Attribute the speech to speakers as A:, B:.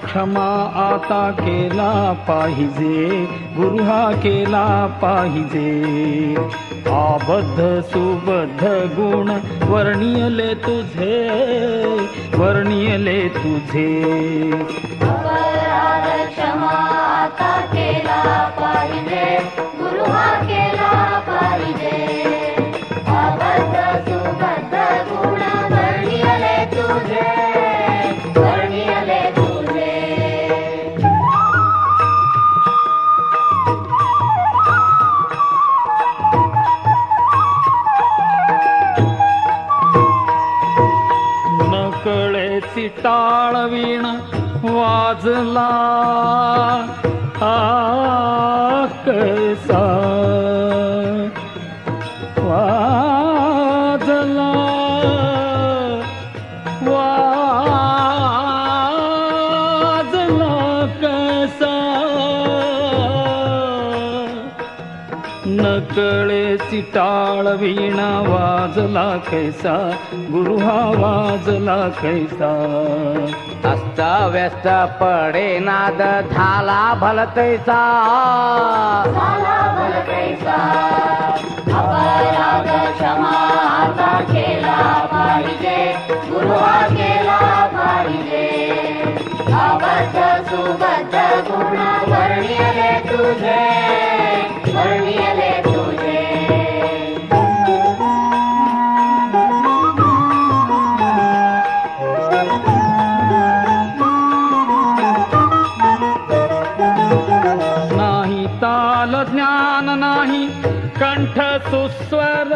A: क्षमा आता केला पाहिजे, गुरु हा केला पाहिजे. आबद्ध सुबद्ध गुण वर्णियले तुझे, वर्णियले तुझे.
B: अपराध क्षमा आता केला पाहिजे, गुरु हा केला पाहिजे. अबद्ध सुबद्ध गुण वर्णियले तुझे, वर्णियले तुझे.
A: नकळेची टाळवीण वाजला कसा वाजला, वाजला कसा. नकळेची टाळवीण वाजला कैसा, गुरु हा वाजला कैसा.
C: अस्त व्यस्त पडे नाद झाला भलतैसा,
B: झाला भलतैसा. अपराध क्षमा आता केला पाहिजे, गुरु हा केला पाहिजे. अबद्ध सुबद्ध गुण वर्णियले तुझे, वर्णियले तुझे.
A: नाही ताल ज्ञान नाही कंठ सुस्वर,